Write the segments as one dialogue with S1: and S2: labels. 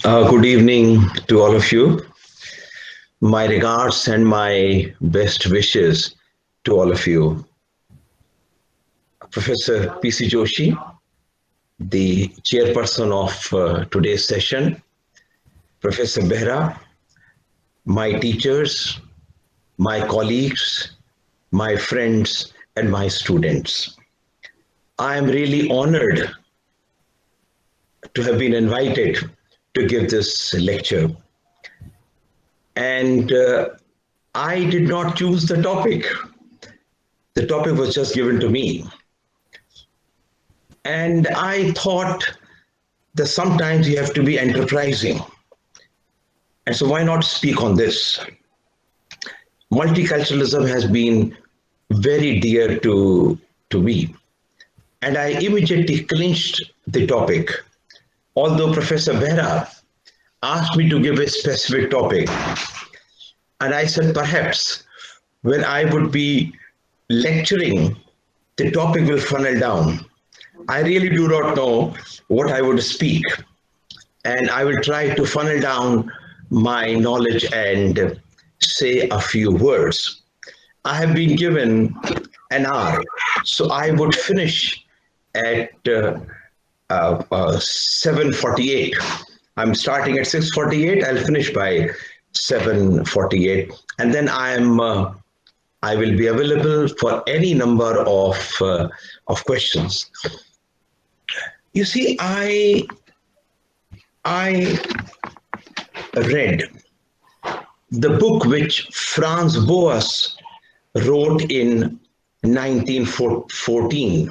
S1: Good evening to all of you. My regards and my best wishes to all of you. Professor P.C. Joshi, the chairperson of today's session, Professor Behera, my teachers, my colleagues, my friends, and my students. I am really honored to have been invited to give this lecture. And I did not choose the topic. The topic was just given to me. And I thought that sometimes you have to be enterprising. And so why not speak on this? Multiculturalism has been very dear to me. And I immediately clinched the topic. Although Professor Behera asked me to give a specific topic. And I said, perhaps when I would be lecturing, the topic will funnel down. I really do not know what I would speak. And I will try to funnel down my knowledge and say a few words. I have been given an hour, so I would finish at 7:48. I'm starting at 6:48. I'll finish by 7:48, and then I will be available for any number of questions. You see, I read the book which Franz Boas wrote in 1914,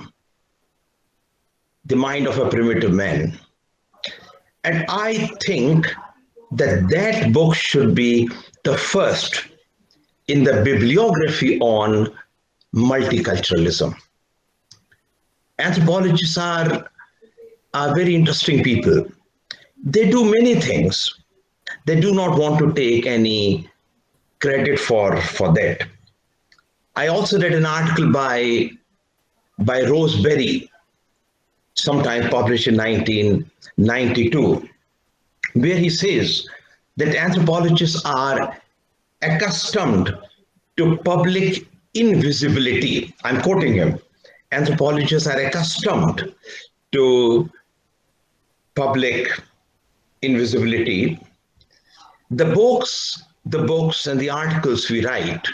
S1: The Mind of a Primitive Man. And I think that that book should be the first in the bibliography on multiculturalism. Anthropologists are very interesting people. They do many things. They do not want to take any credit for that. I also read an article by Rose Berry, sometime published in 1992, where he says that anthropologists are accustomed to public invisibility. I'm quoting him. Anthropologists are accustomed to public invisibility. The books and the articles we write,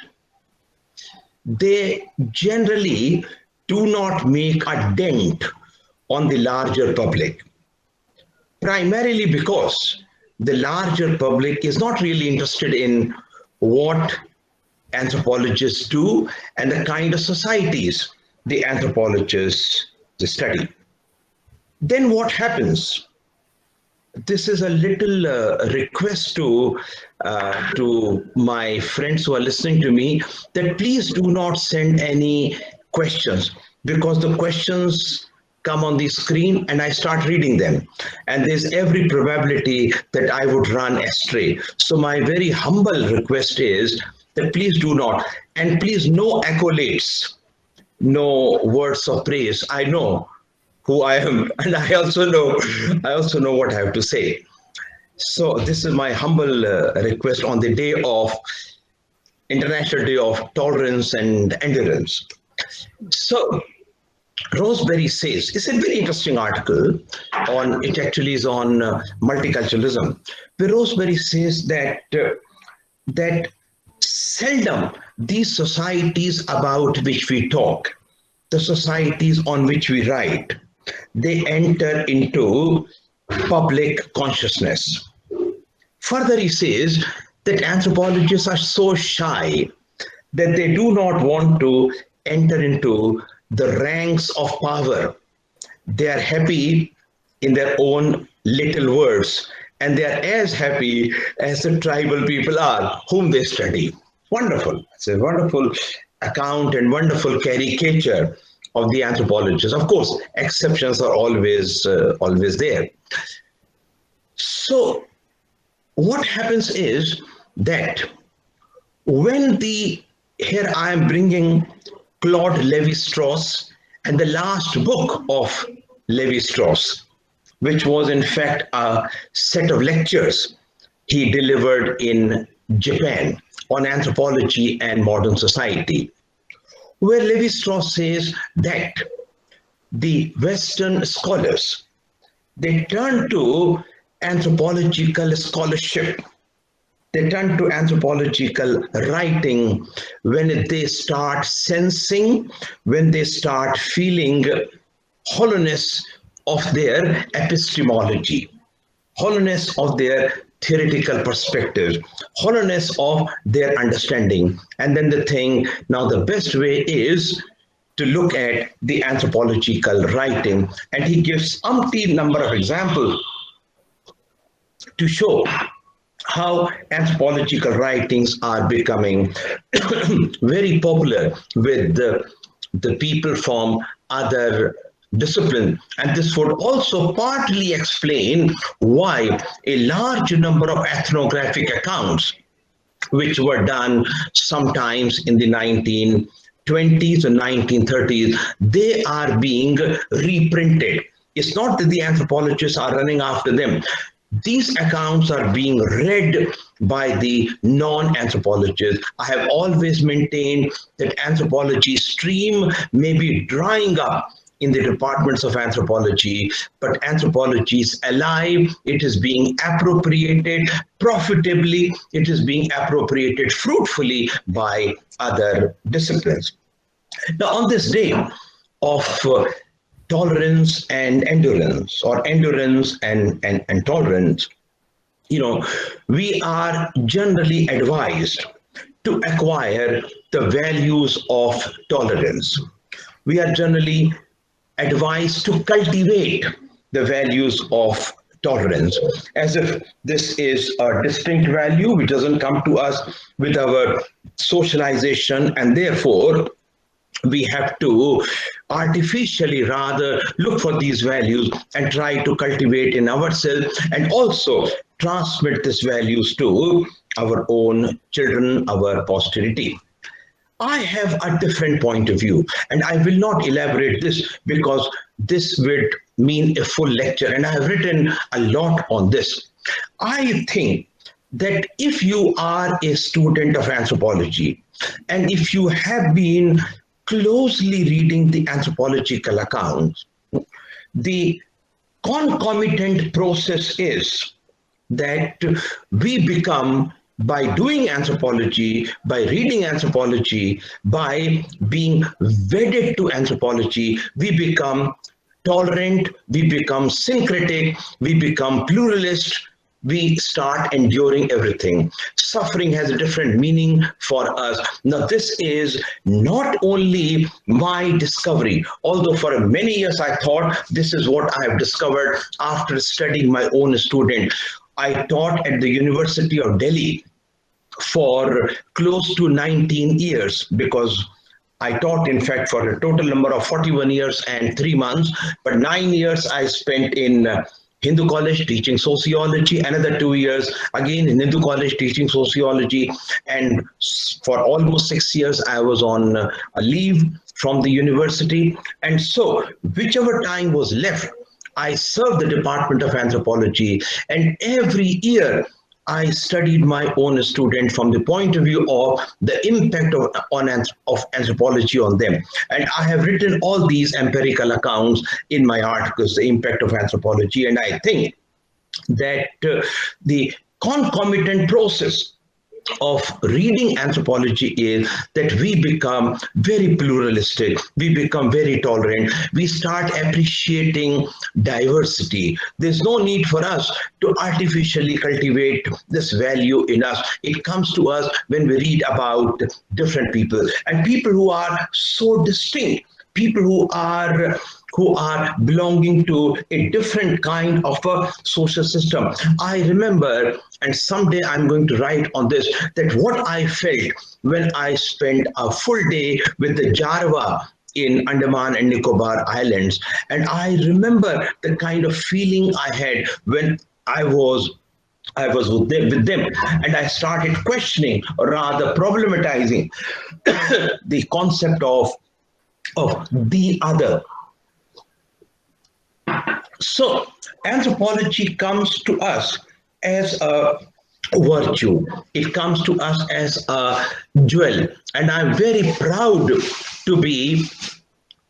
S1: they generally do not make a dent on the larger public, primarily because the larger public is not really interested in what anthropologists do and the kind of societies the anthropologists study. Then what happens? This is a little request to my friends who are listening to me, that please do not send any questions, because the questions come on the screen and I start reading them, and there's every probability that I would run astray. So my very humble request is that please do not, and please no accolades, no words of praise. I know who I am, and I also know what I have to say. So this is my humble request on the day of International Day of Tolerance and Endurance. So Roseberry says, it's a very interesting article on, it actually is on multiculturalism, where Roseberry says that seldom these societies about which we talk, the societies on which we write, they enter into public consciousness. Further, he says that anthropologists are so shy that they do not want to enter into the ranks of power. They are happy in their own little words, and they are as happy as the tribal people are whom they study. Wonderful. It's a wonderful account and wonderful caricature of the anthropologists. Of course, exceptions are always there. So what happens is that when here I am bringing Claude Lévi-Strauss and the last book of Lévi-Strauss, which was in fact a set of lectures he delivered in Japan on anthropology and modern society, where Levi-Strauss says that the Western scholars, they turn to anthropological scholarship, they turn to anthropological writing when they start sensing, when they start feeling hollowness of their epistemology, hollowness of their theoretical perspective, hollowness of their understanding. And then they think, now the best way is to look at the anthropological writing. And he gives umpteen number of examples to show how anthropological writings are becoming very popular with the people from other discipline. And this would also partly explain why a large number of ethnographic accounts, which were done sometimes in the 1920s and 1930s, they are being reprinted. It's not that the anthropologists are running after them. These accounts are being read by the non-anthropologists. I have always maintained that anthropology stream may be drying up in the departments of anthropology, but anthropology is alive. It is being appropriated profitably. It is being appropriated fruitfully by other disciplines. Now, on this day of tolerance and endurance, or endurance and tolerance, we are generally advised to acquire the values of tolerance. We are generally advised to cultivate the values of tolerance, as if this is a distinct value which doesn't come to us with our socialization, and therefore we have to artificially rather look for these values and try to cultivate in ourselves, and also transmit these values to our own children, our posterity. I have a different point of view, and I will not elaborate this because this would mean a full lecture, and I have written a lot on this. I think that if you are a student of anthropology, and if you have been closely reading the anthropological accounts, the concomitant process is that we become, by doing anthropology, by reading anthropology, by being wedded to anthropology, we become tolerant, we become syncretic, we become pluralist, we start enduring everything. Suffering has a different meaning for us. Now, this is not only my discovery, although for many years I thought this is what I have discovered after studying my own student. I taught at the University of Delhi for close to 19 years, because I taught, in fact, for a total number of 41 years and 3 months, but 9 years I spent in Hindu College teaching sociology, another 2 years again in Hindu College teaching sociology, and for almost 6 years I was on a leave from the university. And so whichever time was left, I served the Department of Anthropology, and every year I studied my own student from the point of view of the impact of anthropology on them. And I have written all these empirical accounts in my articles, the impact of anthropology. And I think that the concomitant process of reading anthropology is that we become very pluralistic, we become very tolerant, we start appreciating diversity. There's no need for us to artificially cultivate this value in us. It comes to us when we read about different people, and people who are so distinct, people who are belonging to a different kind of a social system. I remember, and someday I'm going to write on this, that what I felt when I spent a full day with the Jarwa in Andaman and Nicobar Islands. And I remember the kind of feeling I had when I was with them, and I started questioning, or rather problematizing, the concept of the other. So anthropology comes to us as a virtue. It comes to us as a jewel. And I'm very proud to be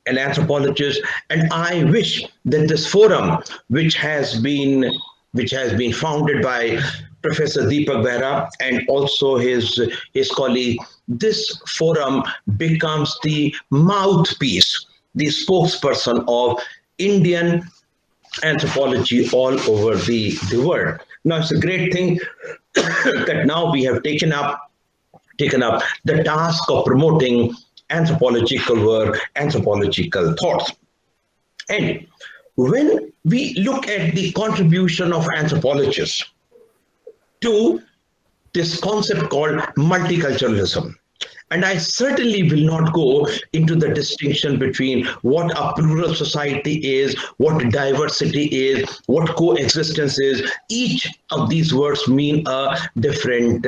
S1: an anthropologist, and I wish that this forum, which has been founded by Professor Deepak Behera and also his colleague, this forum becomes the mouthpiece, the spokesperson of Indian anthropology all over the world. Now it's a great thing that now we have taken up the task of promoting anthropological work, anthropological thoughts. And when we look at the contribution of anthropologists to this concept called multiculturalism, and I certainly will not go into the distinction between what a plural society is, what diversity is, what coexistence is. Each of these words mean a different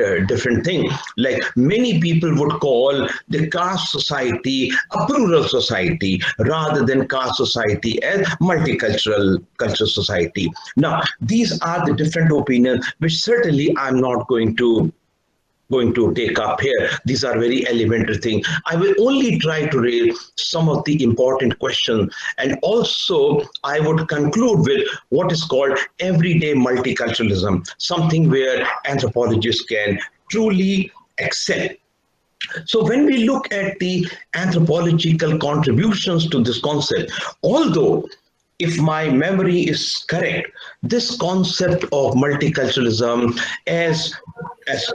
S1: thing. Like many people would call the caste society a plural society rather than caste society as multicultural cultural society. Now, these are the different opinions, which certainly I'm not going to take up here. These are very elementary things. I will only try to raise some of the important questions, and also I would conclude with what is called everyday multiculturalism, something where anthropologists can truly excel. So when we look at the anthropological contributions to this concept, although if my memory is correct, this concept of multiculturalism, as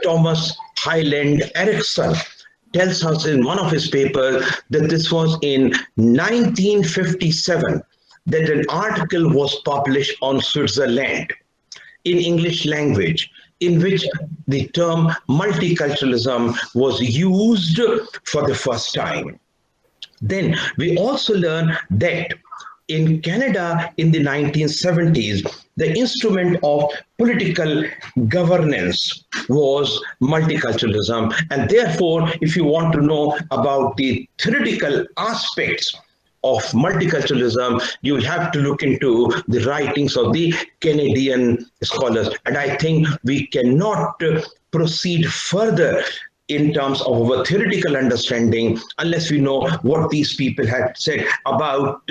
S1: Thomas Highland Erickson tells us in one of his papers, that this was in 1957 that an article was published on Switzerland in English language, in which the term multiculturalism was used for the first time. Then we also learn that in Canada in the 1970s, the instrument of political governance was multiculturalism. And therefore, if you want to know about the theoretical aspects of multiculturalism, you will have to look into the writings of the Canadian scholars. And I think we cannot proceed further in terms of our theoretical understanding unless we know what these people had said about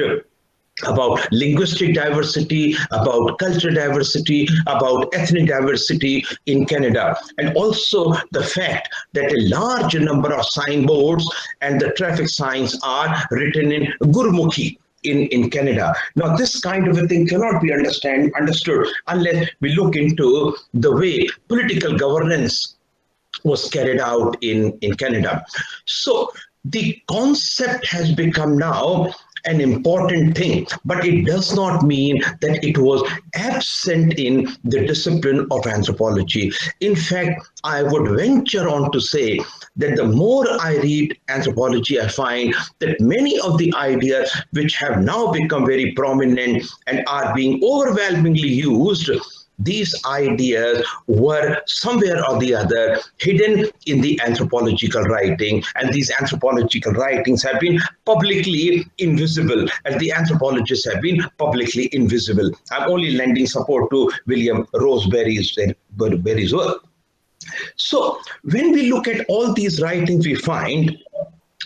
S1: linguistic diversity, about cultural diversity, about ethnic diversity in Canada, and also the fact that a large number of signboards and the traffic signs are written in Gurmukhi in Canada. Now, this kind of a thing cannot be understood unless we look into the way political governance was carried out in Canada. So the concept has become now an important thing, but it does not mean that it was absent in the discipline of anthropology. In fact, I would venture on to say that the more I read anthropology, I find that many of the ideas which have now become very prominent and are being overwhelmingly used, these ideas were somewhere or the other hidden in the anthropological writing, and these anthropological writings have been publicly invisible, and the anthropologists have been publicly invisible. I'm only lending support to William Roseberry's work. So when we look at all these writings, we find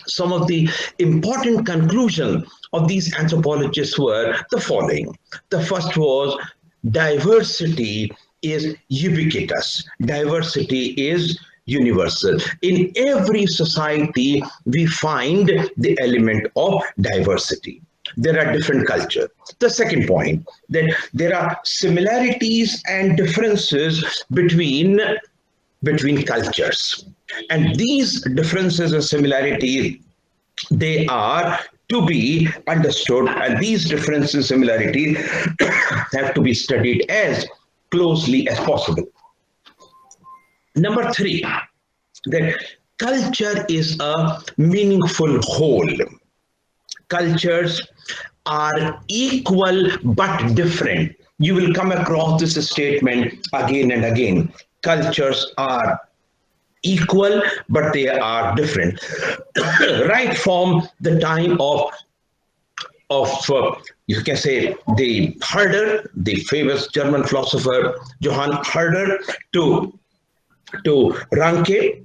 S1: some of the important conclusions of these anthropologists were the following. The first was diversity is ubiquitous. Diversity is universal. In every society, we find the element of diversity. There are different cultures. The second point, that there are similarities and differences between cultures. And these differences and similarities, they are to be understood, and these differences and similarities have to be studied as closely as possible. Number three, that culture is a meaningful whole. Cultures are equal but different. You will come across this statement again and again. Cultures are equal, but they are different. Right from the time of you can say, the Herder, the famous German philosopher Johann Herder, to Ranke,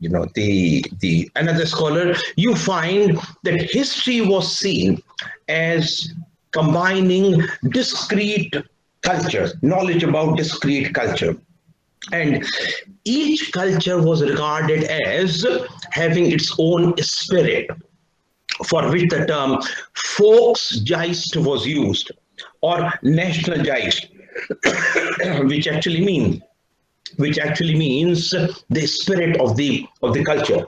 S1: the another scholar, you find that history was seen as combining discrete cultures, knowledge about discrete culture. And each culture was regarded as having its own spirit, for which the term Volksgeist was used, or national Geist, which actually means the spirit of the culture.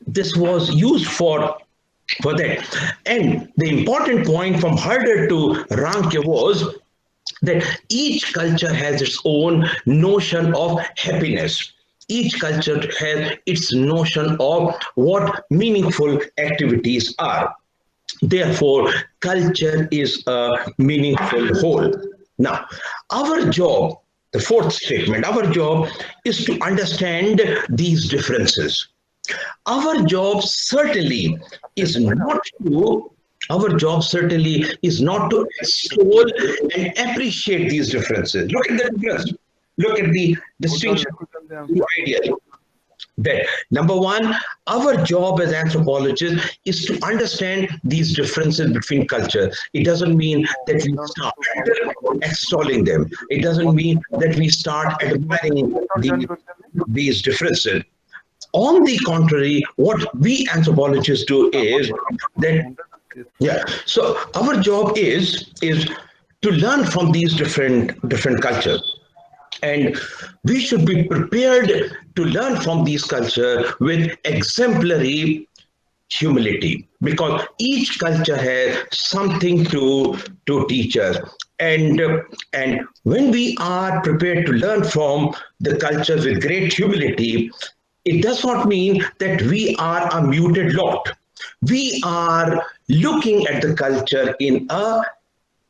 S1: This was used for that. And the important point from Herder to Ranke was that each culture has its own notion of happiness. Each culture has its notion of what meaningful activities are. Therefore, culture is a meaningful whole. Now, our job, the fourth statement, our job is to understand these differences. Our job certainly is not to extol and appreciate these differences. Look at the difference. Look at the distinction, the idea. That number one, our job as anthropologists is to understand these differences between cultures. It doesn't mean that we start extolling them. It doesn't mean that we start admiring these differences. On the contrary, what we anthropologists do is that, so our job is to learn from these different cultures. And we should be prepared to learn from these cultures with exemplary humility, because each culture has something to teach us. And when we are prepared to learn from the cultures with great humility, it does not mean that we are a muted lot. We are looking at the culture in a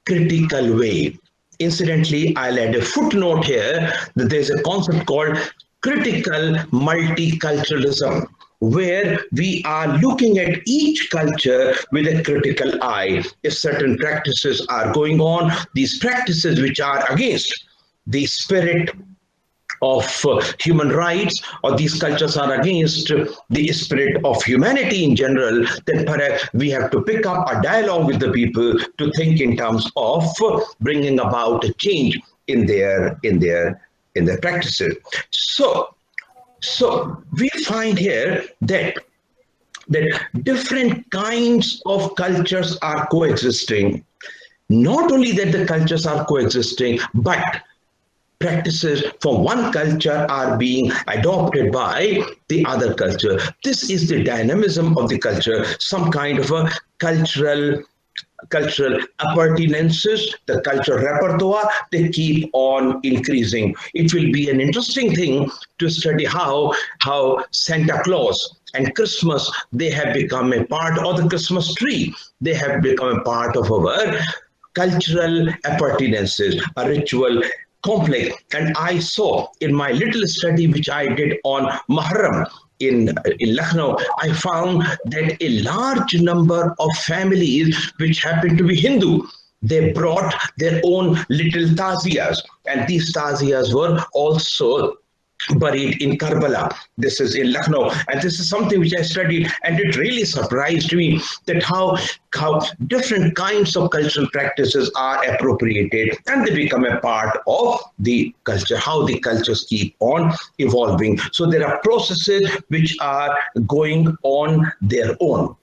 S1: critical way. Incidentally, I'll add a footnote here that there's a concept called critical multiculturalism, where we are looking at each culture with a critical eye. If certain practices are going on, these practices which are against the spirit of human rights, or these cultures are against the spirit of humanity in general, then perhaps we have to pick up a dialogue with the people to think in terms of bringing about a change in their practices. So we find here that different kinds of cultures are coexisting. Not only that the cultures are coexisting, but practices from one culture are being adopted by the other culture. This is the dynamism of the culture, some kind of a cultural appurtenances, the cultural repertoire, they keep on increasing. It will be an interesting thing to study how Santa Claus and Christmas, they have become a part of the Christmas tree. They have become a part of our cultural appurtenances, a ritual complex. And I saw in my little study which I did on Muharram in Lucknow, I found that a large number of families which happen to be Hindu, they brought their own little taziyas, and these taziyas were also buried in Karbala. This is in Lucknow, and this is something which I studied, and it really surprised me that how different kinds of cultural practices are appropriated and they become a part of the culture, how the cultures keep on evolving. So there are processes which are going on their own.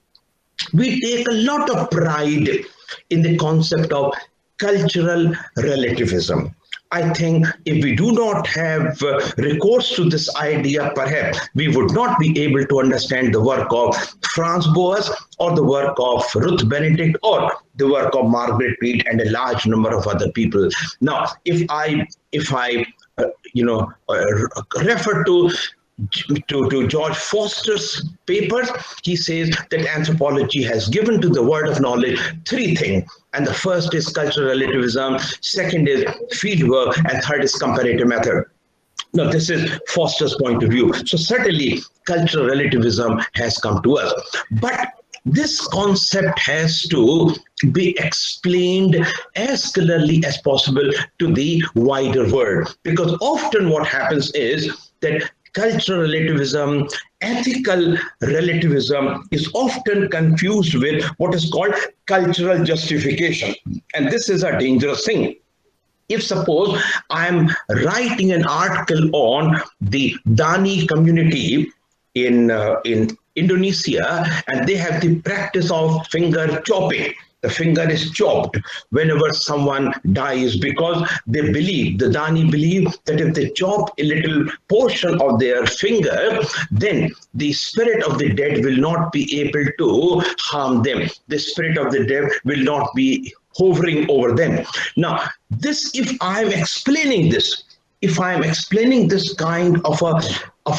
S1: We take a lot of pride in the concept of cultural relativism. I think if we do not have recourse to this idea, perhaps we would not be able to understand the work of Franz Boas or the work of Ruth Benedict or the work of Margaret Mead and a large number of other people. Now, if I refer to George Foster's papers, he says that anthropology has given to the world of knowledge three things. And the first is cultural relativism, second is fieldwork, and third is comparative method. Now, this is Foster's point of view. So certainly cultural relativism has come to us. But this concept has to be explained as clearly as possible to the wider world. Because often what happens is that cultural relativism, ethical relativism is often confused with what is called cultural justification. And this is a dangerous thing. If suppose I'm writing an article on the Dani community in Indonesia, and they have the practice of finger chopping. The finger is chopped whenever someone dies because they believe, the Dani believe that if they chop a little portion of their finger, then the spirit of the dead will not be able to harm them. The spirit of the dead will not be hovering over them. Now, this, if I'm explaining this, kind of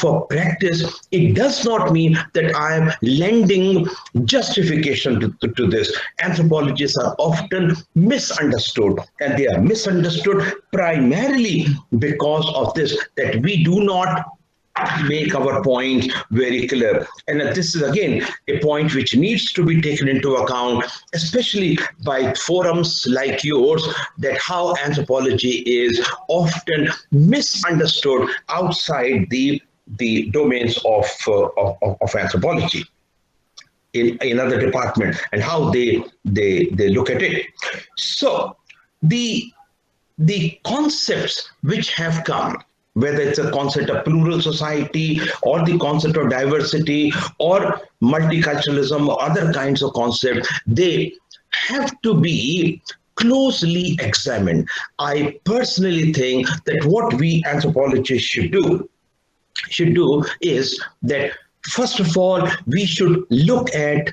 S1: a practice, it does not mean that I am lending justification to this. Anthropologists are often misunderstood, and they are misunderstood primarily because of this, that we do not make our point very clear. And this is again a point which needs to be taken into account, especially by forums like yours, that how anthropology is often misunderstood outside the domains of anthropology in other departments, and how they look at it. So the concepts which have come, whether it's a concept of plural society or the concept of diversity or multiculturalism or other kinds of concepts, they have to be closely examined. I personally think that what we anthropologists should do is that, first of all, we should look at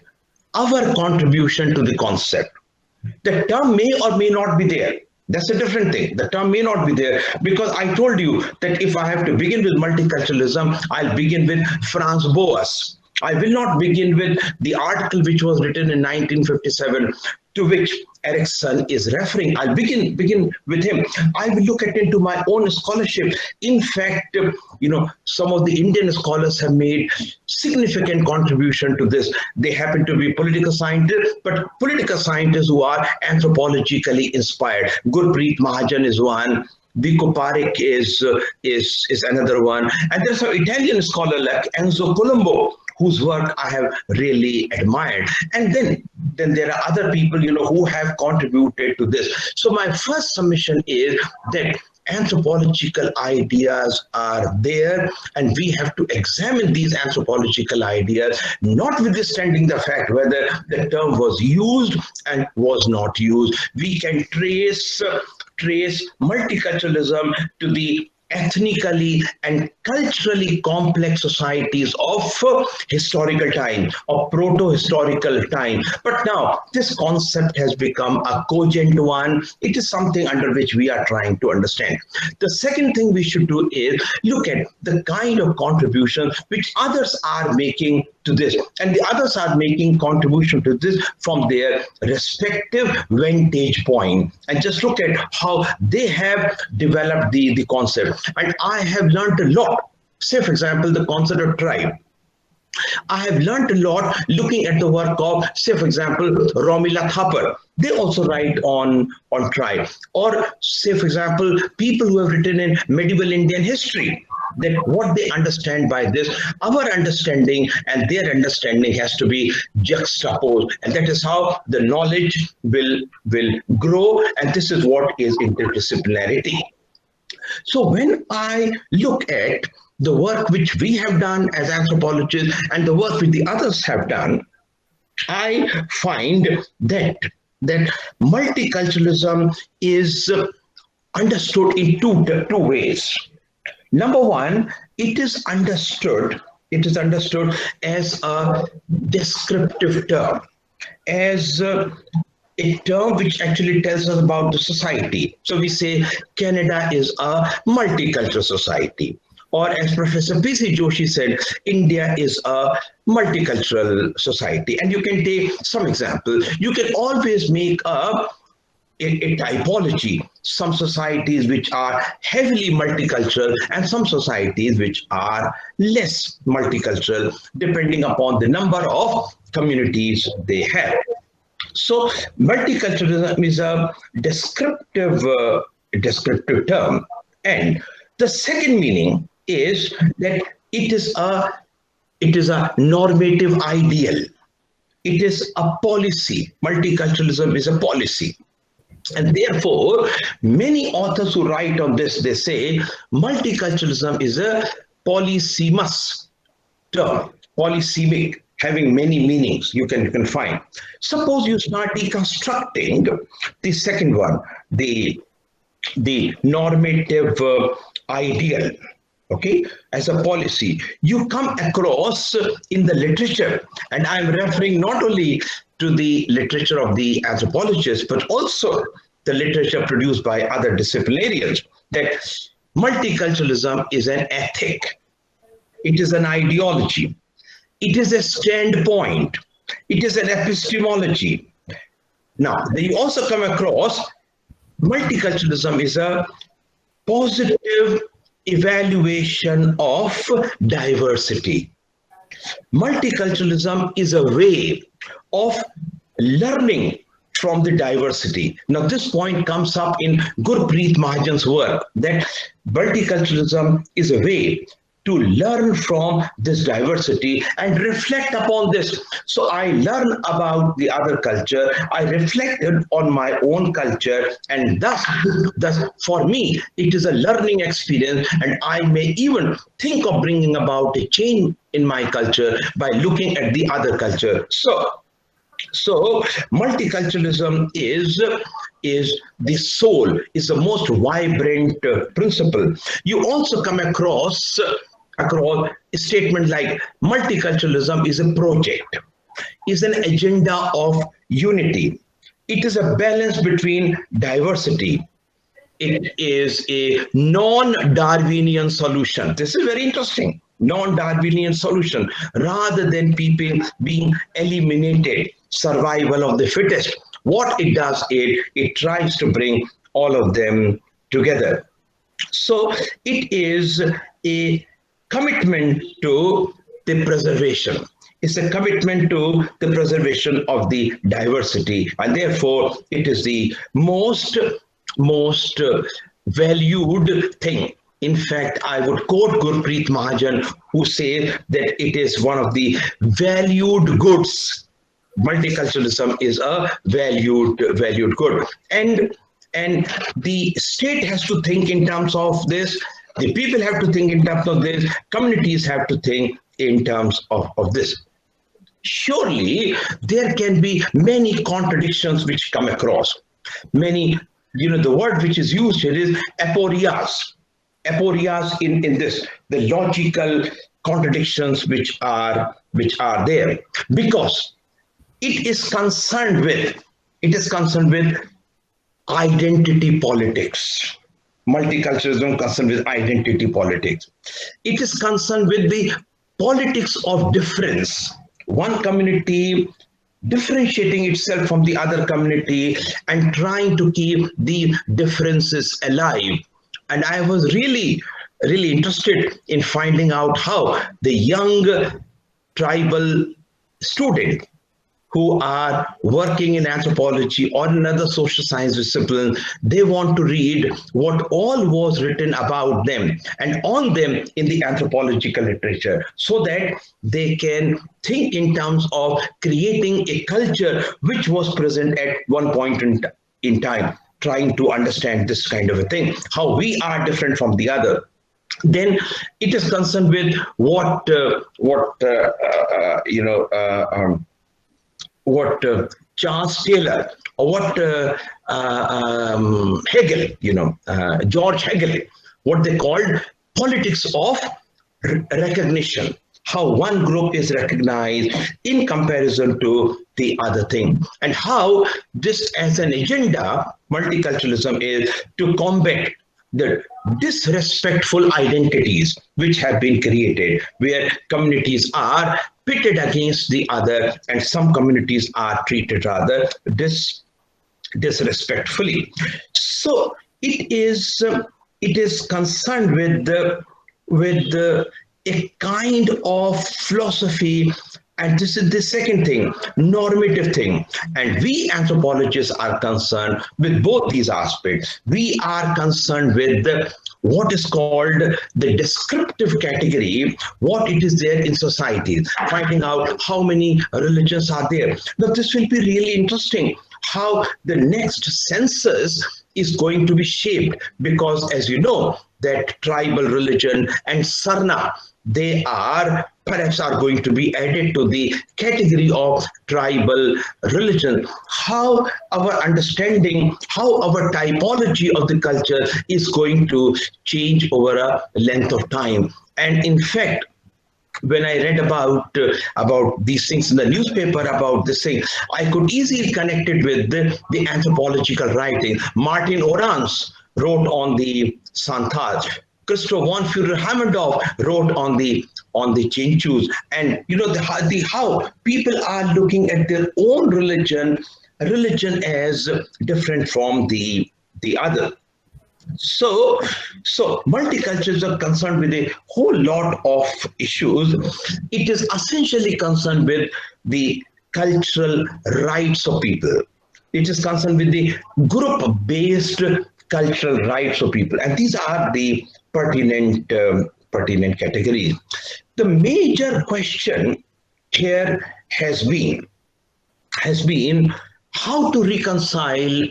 S1: our contribution to the concept. The term may or may not be there. That's a different thing. The term may not be there, because I told you that if I have to begin with multiculturalism, I'll begin with Franz Boas. I will not begin with the article which was written in 1957, to which Erikson is referring. I'll begin with him. I will look into my own scholarship. In fact, some of the Indian scholars have made significant contribution to this. They happen to be political scientists, but political scientists who are anthropologically inspired. Gurpreet Mahajan is one. Vico Parekh is another one. And there's an Italian scholar like Enzo Colombo, whose work I have really admired. And then there are other people, who have contributed to this. So my first submission is that anthropological ideas are there, and we have to examine these anthropological ideas, notwithstanding the fact whether the term was used and was not used. We can trace multiculturalism to the ethnically and culturally complex societies of historical time, of proto-historical time. But now this concept has become a cogent one. It is something under which we are trying to understand. The second thing we should do is look at the kind of contributions which others are making to this, and the others are making contribution to this from their respective vantage point, and just look at how they have developed the concept. And I have learned a lot. Say, for example, the concept of tribe. I have learned a lot looking at the work of, say, for example, Romila Thapar. They also write on tribe. Or, say, for example, people who have written in medieval Indian history, that what they understand by this, our understanding and their understanding has to be juxtaposed. And that is how the knowledge will grow. And this is what is interdisciplinarity. So when I look at the work which we have done as anthropologists and the work which the others have done, I find that multiculturalism is understood in two ways. Number one, it is understood as a descriptive term, as a term which actually tells us about the society. So we say Canada is a multicultural society. Or as Professor P.C. Joshi said, India is a multicultural society. And you can take some example. You can always make a a typology. Some societies which are heavily multicultural and some societies which are less multicultural, depending upon the number of communities they have. So multiculturalism is a descriptive term, and the second meaning is that it is a normative ideal. It is a policy. Multiculturalism is a policy. And therefore, many authors who write on this, they say multiculturalism is a polysemous term, polysemic, having many meanings you can find. Suppose you start deconstructing the second one, the normative ideal, okay, as a policy. You come across in the literature, and I'm referring not only to the literature of the anthropologists, but also the literature produced by other disciplinarians, that multiculturalism is an ethic. It is an ideology. It is a standpoint. It is an epistemology. Now, you also come across multiculturalism is a positive evaluation of diversity. Multiculturalism is a way of learning from the diversity. Now, this point comes up in Gurpreet Mahajan's work, that multiculturalism is a way to learn from this diversity and reflect upon this. So I learn about the other culture, I reflected on my own culture, and thus for me, it is a learning experience, and I may even think of bringing about a change in my culture by looking at the other culture. So multiculturalism is the soul, is the most vibrant principle. You also come across a statement like multiculturalism is a project, is an agenda of unity. It is a balance between diversity. It is a non-Darwinian solution. This is very interesting. Non-Darwinian solution, rather than people being eliminated, survival of the fittest. What it does, it tries to bring all of them together. So it is a commitment to the preservation. It's a commitment to the preservation of the diversity, and therefore it is the most valued thing. In fact, I would quote Gurpreet Mahajan, who says that it is one of the valued goods. Multiculturalism is a valued good, and the state has to think in terms of this. The people have to think in terms of this. Communities have to think in terms of this. Surely there can be many contradictions which come across. Many, the word which is used here is aporias. Aporias in this, the logical contradictions which are there, because it is concerned with identity politics. Multiculturalism concerned with identity politics. It is concerned with the politics of difference. One community differentiating itself from the other community and trying to keep the differences alive. And I was really interested in finding out how the young tribal student who are working in anthropology or another social science discipline, they want to read what all was written about them and on them in the anthropological literature, so that they can think in terms of creating a culture which was present at one point in time, trying to understand this kind of a thing, how we are different from the other. Then it is concerned with what Charles Taylor or what Hegel, George Hegel, what they called politics of recognition, how one group is recognized in comparison to the other thing, and how this as an agenda, multiculturalism is to combat the disrespectful identities which have been created, where communities are pitted against the other and some communities are treated rather disrespectfully. So it is concerned with a kind of philosophy, and this is the second thing, normative thing. And we anthropologists are concerned with both these aspects. We are concerned with what is called the descriptive category, what it is there in society, finding out how many religions are there. Now, this will be really interesting, how the next census is going to be shaped, because as you know, that tribal religion and Sarna, they are perhaps are going to be added to the category of tribal religion. How our understanding, how our typology of the culture is going to change over a length of time. And in fact, when I read about these things in the newspaper, about this thing, I could easily connect it with the anthropological writing. Martin Orans wrote on the Santhal. Christoph von Führer-Hammendorf wrote on the Chinchus, and you know the how people are looking at their own religion as different from the other. So multiculturalism are concerned with a whole lot of issues. It is essentially concerned with the cultural rights of people. It is concerned with the group-based cultural rights of people, and these are the pertinent categories. The major question here has been how to reconcile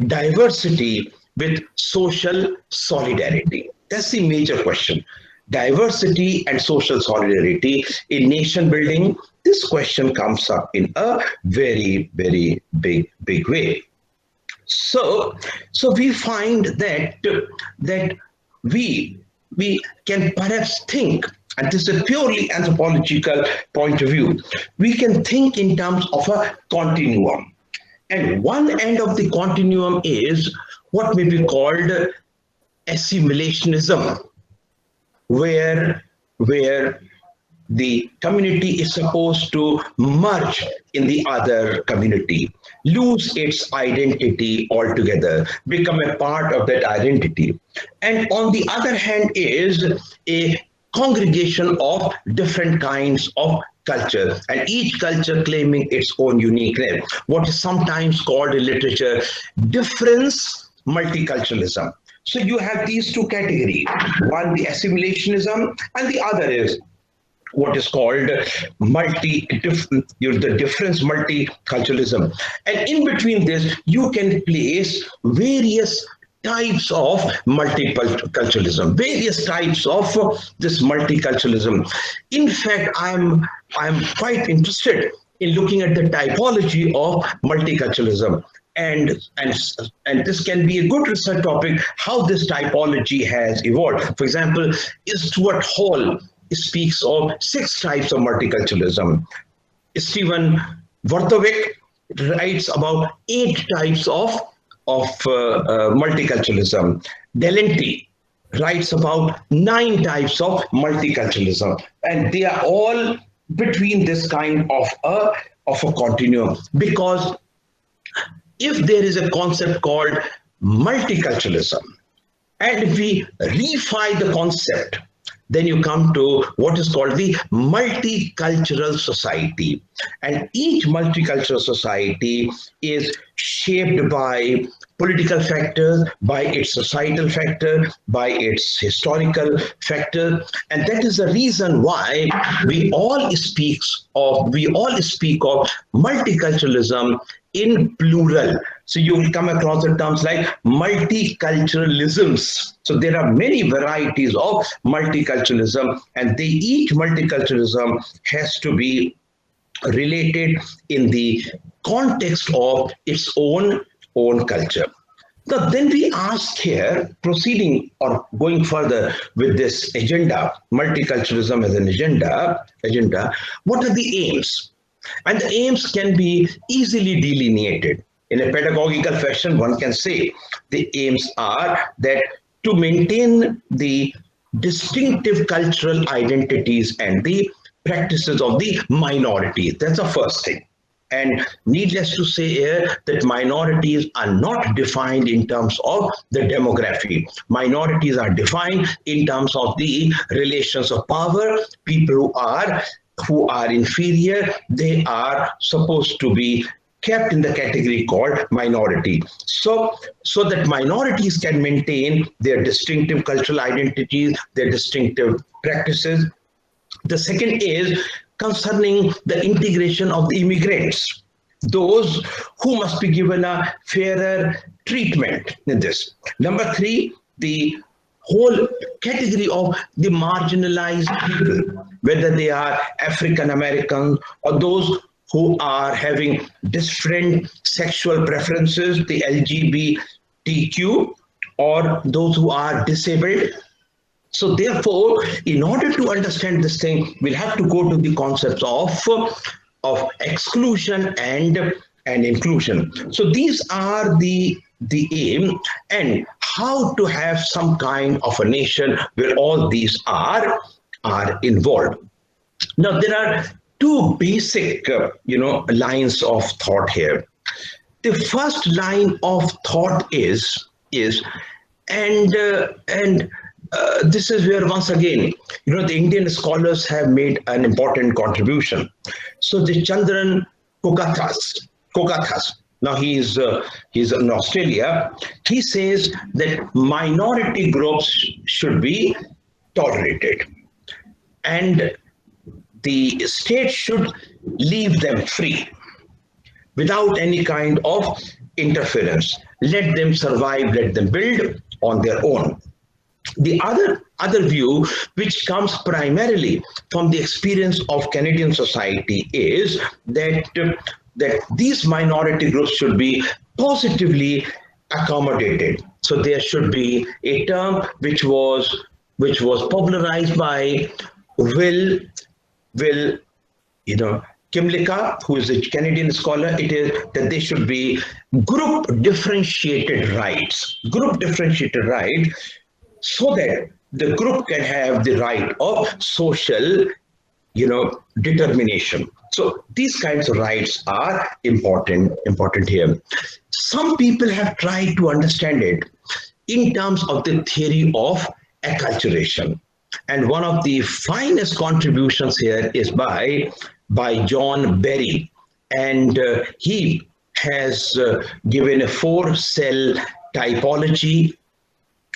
S1: diversity with social solidarity. That's the major question. Diversity and social solidarity in nation building. This question comes up in a very, very big way. So we find that we can perhaps think, and this is a purely anthropological point of view, we can think in terms of a continuum. And one end of the continuum is what may be called assimilationism, where the community is supposed to merge in the other community, lose its identity altogether, become a part of that identity. And on the other hand is a congregation of different kinds of culture, and each culture claiming its own uniqueness, what is sometimes called in literature difference multiculturalism. So you have these two categories, one the assimilationism and the other is what is called the difference multiculturalism. And in between this, you can place various types of multiculturalism, various types of this multiculturalism. In fact, I'm quite interested in looking at the typology of multiculturalism. And this can be a good research topic, how this typology has evolved. For example, Stuart Hall speaks of 6 types of multiculturalism. Stephen Warthowick writes about 8 types of multiculturalism. Delenti writes about 9 types of multiculturalism, and they are all between this kind of a continuum. Because if there is a concept called multiculturalism, and if we refine the concept, then you come to what is called the multicultural society. And each multicultural society is shaped by political factors, by its societal factor, by its historical factor. And that is the reason why we all speak of multiculturalism in plural. So you will come across the terms like multiculturalisms. So there are many varieties of multiculturalism, and each multiculturalism has to be related in the context of its own culture. Now then we ask here, proceeding or going further with this agenda, multiculturalism as an agenda, what are the aims? And the aims can be easily delineated. In a pedagogical fashion, one can say the aims are that to maintain the distinctive cultural identities and the practices of the minority. That's the first thing. And needless to say here that minorities are not defined in terms of the demography. Minorities are defined in terms of the relations of power. People who are inferior, they are supposed to be kept in the category called minority. So that minorities can maintain their distinctive cultural identities, their distinctive practices. The second is concerning the integration of the immigrants, those who must be given a fairer treatment in this. Number three, the whole category of the marginalized people, whether they are African American or those who are having different sexual preferences, the LGBTQ, or those who are disabled. So therefore, in order to understand this thing, we'll have to go to the concepts of exclusion and inclusion. So these are the aim, and how to have some kind of a nation where all these are involved. Now there are two basic lines of thought here. The first line of thought is this is where once again, the Indian scholars have made an important contribution. So the Chandran Kokathas, now he's in Australia, he says that minority groups should be tolerated and the state should leave them free without any kind of interference. Let them survive, let them build on their own. The other view, which comes primarily from the experience of Canadian society, is that these minority groups should be positively accommodated. So there should be a term which was popularized by Will Kimlicka, who is a Canadian scholar. It is that they should be group differentiated rights. Group differentiated right, so that the group can have the right of social, determination. So these kinds of rights are important here. Some people have tried to understand it in terms of the theory of acculturation. And one of the finest contributions here is by John Berry. And he has given a 4-cell typology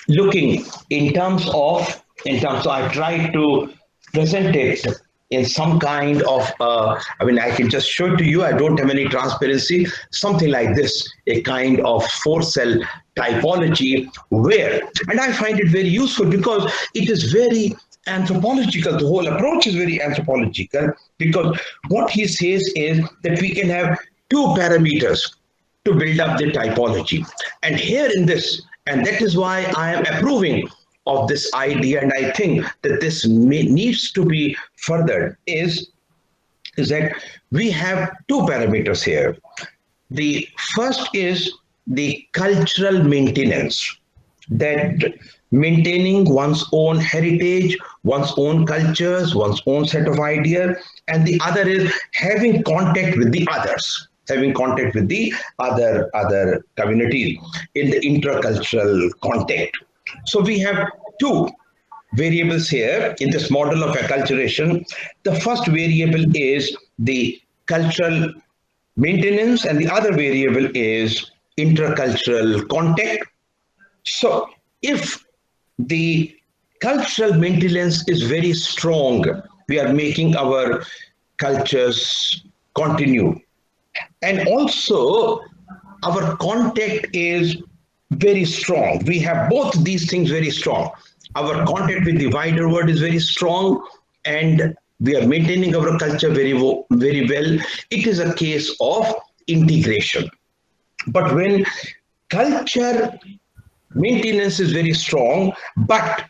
S1: looking in terms of I tried to present it in some kind of I can just show it to you. I don't have any transparency. Something like this, a kind of 4-cell typology where, and I find it very useful because it is very anthropological. The whole approach is very anthropological, because what he says is that we can have 2 parameters to build up the typology. And here in this, and that is why I am approving of this idea, and I think that this needs to be furthered, is that we have 2 parameters here. The first is the cultural maintenance, that maintaining one's own heritage, one's own cultures, one's own set of ideas, and the other is having contact with the others, having contact with the other communities in the intercultural context. So we have 2 variables here in this model of acculturation. The first variable is the cultural maintenance, and the other variable is intercultural contact. So if the cultural maintenance is very strong, we are making our cultures continue. And also our contact is very strong. We have both these things very strong. Our contact with the wider world is very strong, and we are maintaining our culture very well. It is a case of integration. But when culture maintenance is very strong, but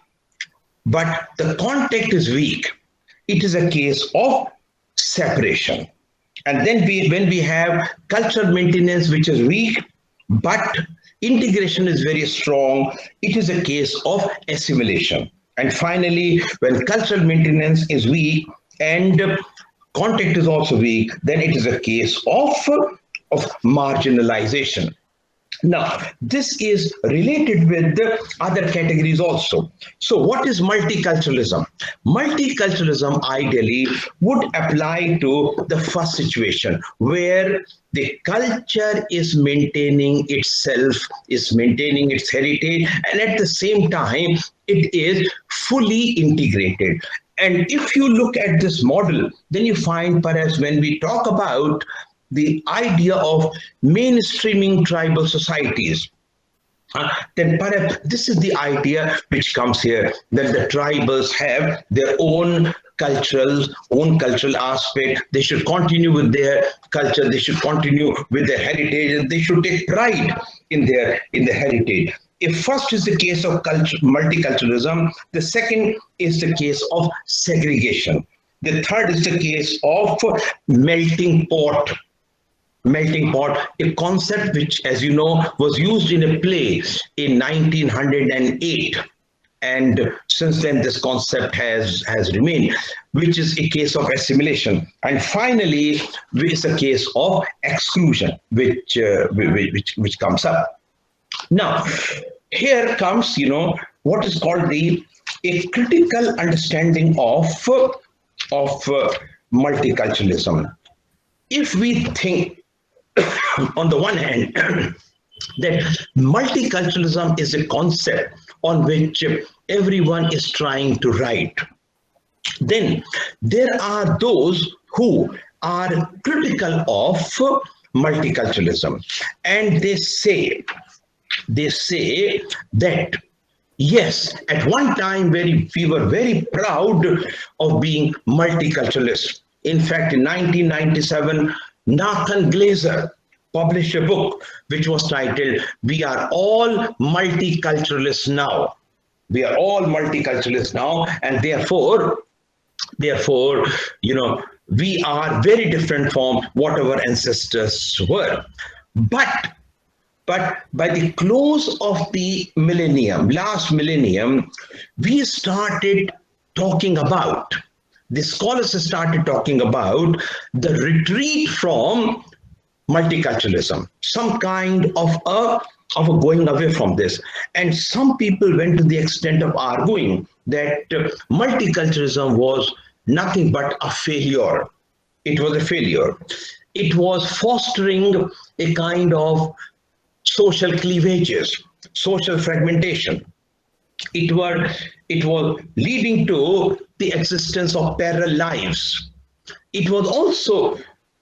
S1: the contact is weak, it is a case of separation. And then when we have cultural maintenance which is weak, but integration is very strong, it is a case of assimilation. And finally, when cultural maintenance is weak and context is also weak, then it is a case of marginalization. Now, this is related with the other categories also. So, what is multiculturalism? Multiculturalism ideally would apply to the first situation where the culture is maintaining itself, is maintaining its heritage, and at the same time, it is fully integrated. And if you look at this model, then you find perhaps when we talk about the idea of mainstreaming tribal societies, then perhaps this is the idea which comes here, that the tribals have their own cultural aspect. They should continue with their culture, they should continue with their heritage, and they should take pride in their heritage. If first is the case of multiculturalism, the second is the case of segregation. The third is the case of melting pot, a concept which, as you know, was used in a play in 1908. And since then, this concept has remained, which is a case of assimilation. And finally, is a case of exclusion, which comes up. Now, here comes, what is called a critical understanding of multiculturalism. If we think, on the one hand, that multiculturalism is a concept on which everyone is trying to write, then there are those who are critical of multiculturalism, and they say that yes, at one time we were very proud of being multiculturalists. In fact, in 1997, Nathan Glazer published a book which was titled, "We Are All Multiculturalists Now." We are all multiculturalists now, and therefore, we are very different from what our ancestors were. But by the close of the last millennium, we started talking about, the scholars started talking about the retreat from multiculturalism, some kind of a going away from this. And some people went to the extent of arguing that multiculturalism was nothing but a failure. It was a failure. It was fostering a kind of social cleavages, social fragmentation. It was leading to the existence of parallel lives. It was also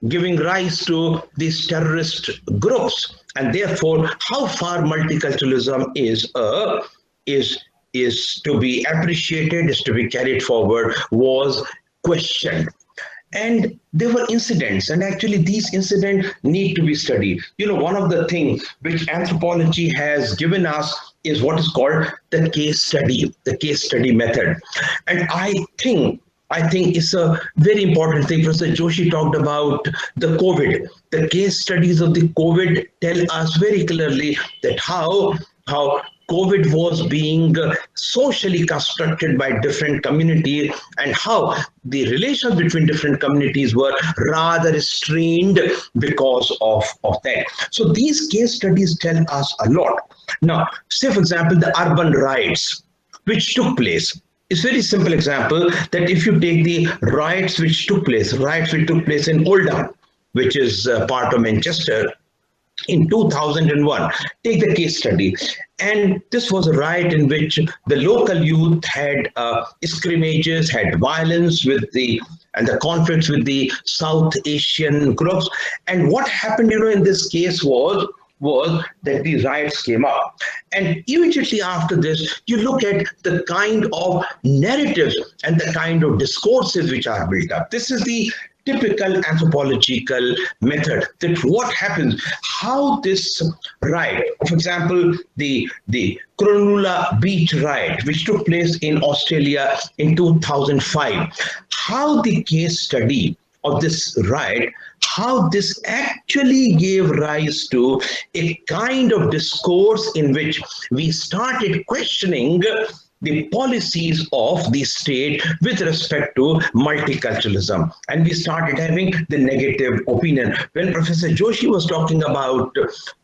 S1: giving rise to these terrorist groups, and therefore, how far multiculturalism is to be appreciated, is to be carried forward, was questioned. And there were incidents, and actually these incidents need to be studied. One of the things which anthropology has given us is what is called the case study method. And I think it's a very important thing. Professor Joshi talked about the COVID. The case studies of the COVID tell us very clearly that how COVID was being socially constructed by different communities, and how the relations between different communities were rather strained because of that. So these case studies tell us a lot. Now, say for example, the urban riots which took place. It's a very simple example that if you take the riots which took place in Oldham, which is part of Manchester, in 2001, take the case study. And this was a riot in which the local youth had scrimmages, had violence and the conflicts with the South Asian groups. And what happened, in this case was that these riots came up. And immediately after this, you look at the kind of narratives and the kind of discourses which are built up. This is the typical anthropological method, that what happens, how this riot, for example, the Cronulla Beach riot, which took place in Australia in 2005, how the case study of this riot, how this actually gave rise to a kind of discourse in which we started questioning the policies of the state with respect to multiculturalism. And we started having the negative opinion. When Professor Joshi was talking about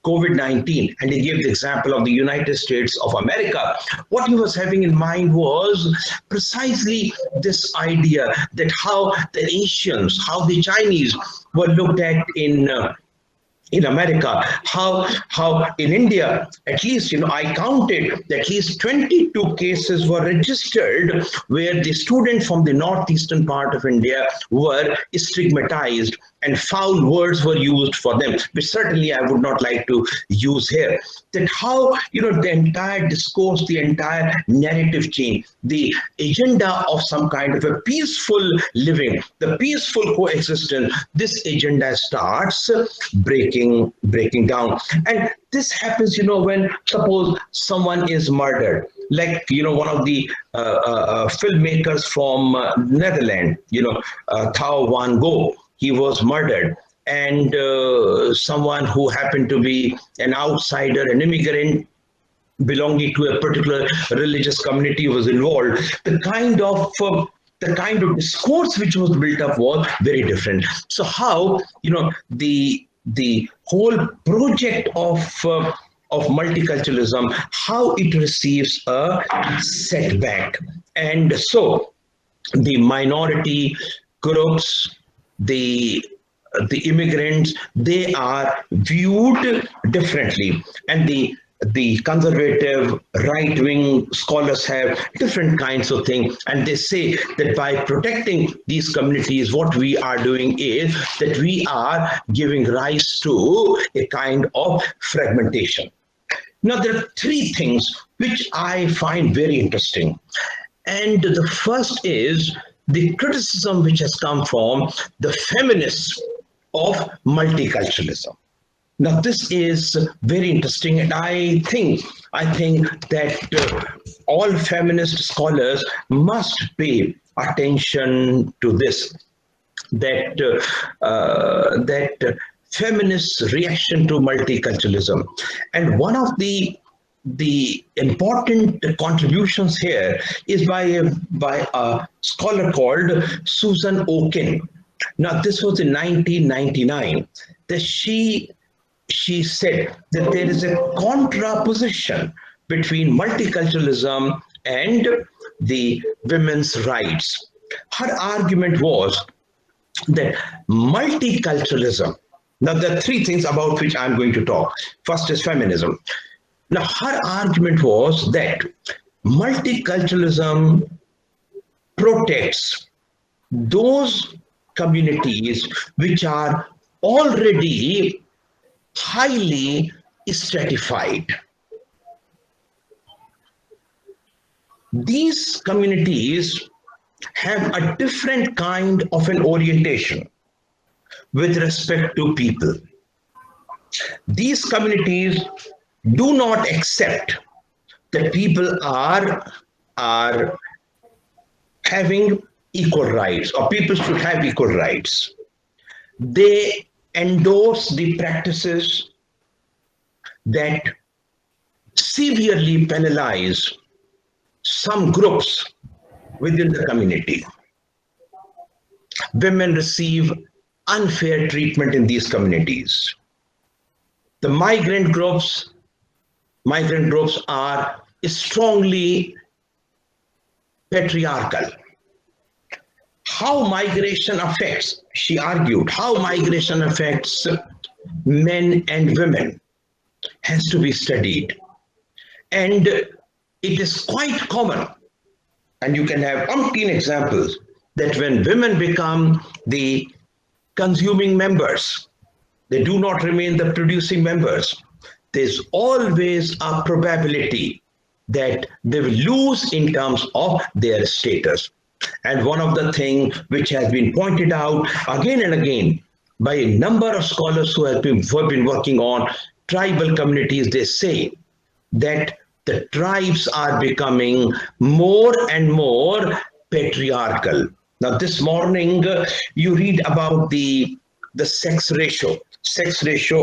S1: COVID-19, and he gave the example of the United States of America, what he was having in mind was precisely this idea that how the Asians, how the Chinese were looked at in America, how in India, at least, I counted at least 22 cases were registered where the students from the northeastern part of India were stigmatized and foul words were used for them, which certainly I would not like to use here. That how, the entire discourse, the entire narrative change, the agenda of some kind of a peaceful living, the peaceful coexistence, this agenda starts breaking down. And this happens, when suppose someone is murdered, like, one of the filmmakers from Netherlands, Thao Van Gogh, he was murdered, and someone who happened to be an outsider, an immigrant belonging to a particular religious community was involved. The kind of discourse which was built up was very different. So how, the whole project of multiculturalism, how it receives a setback. And so the minority groups, the immigrants, they are viewed differently, and the conservative right-wing scholars have different kinds of things, and they say that by protecting these communities, what we are doing is that we are giving rise to a kind of fragmentation. Now, there are three things which I find very interesting. And the first is the criticism which has come from the feminists of multiculturalism. Now, this is very interesting, and I think that all feminist scholars must pay attention to this. That feminist reaction to multiculturalism, and one of the important contributions here is by a scholar called Susan Okin. Now, this was in 1999. That she said that there is a contraposition between multiculturalism and the women's rights. Her argument was that multiculturalism, now there are three things about which I'm going to talk. First is feminism. Now, her argument was that multiculturalism protects those communities which are already highly stratified. These communities have a different kind of an orientation with respect to people. These communities do not accept that people are having equal rights, or people should have equal rights. They endorse the practices that severely penalize some groups within the community. Women receive unfair treatment in these communities. The migrant groups are strongly patriarchal. How migration affects, she argued, how migration affects men and women has to be studied. And it is quite common, and you can have umpteen examples, that when women become the consuming members, they do not remain the producing members. There's always a probability that they will lose in terms of their status. And one of the things which has been pointed out again and again by a number of scholars who have been working on tribal communities, they say that the tribes are becoming more and more patriarchal. Now, this morning, you read about the sex ratio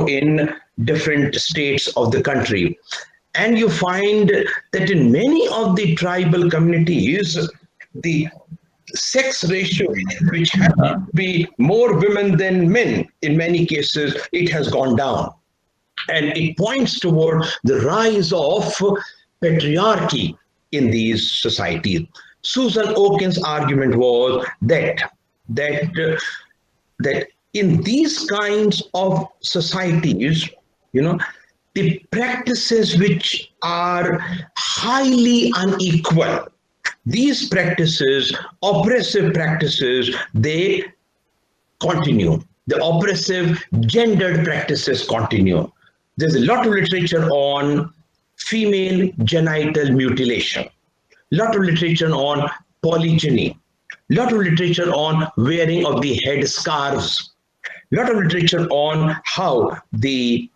S1: in different states of the country. And you find that in many of the tribal communities, the sex ratio, which had to be more women than men, in many cases, it has gone down. And it points toward the rise of patriarchy in these societies. Susan Okin's argument was that that in these kinds of societies, you know, the practices which are highly unequal, these practices, oppressive practices, they continue. The oppressive gendered practices continue. There's a lot of literature on female genital mutilation, a lot of literature on polygyny, a lot of literature on wearing of the head scarves, a lot of literature on how the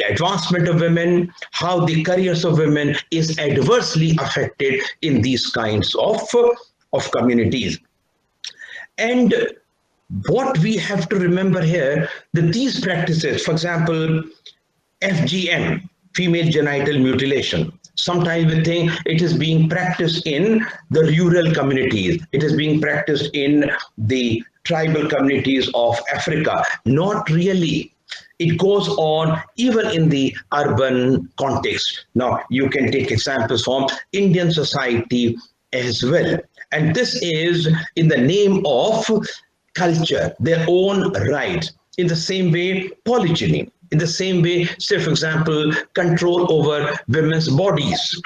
S1: advancement of women, how the careers of women is adversely affected in these kinds of communities. And what we have to remember here, that these practices, for example, FGM, female genital mutilation, sometimes we think it is being practiced in the rural communities, it is being practiced in the tribal communities of Africa. Not really. It goes on even in the urban context. Now, you can take examples from Indian society as well. And this is in the name of culture, their own rights. In the same way, polygyny. In the same way, say, for example, control over women's bodies.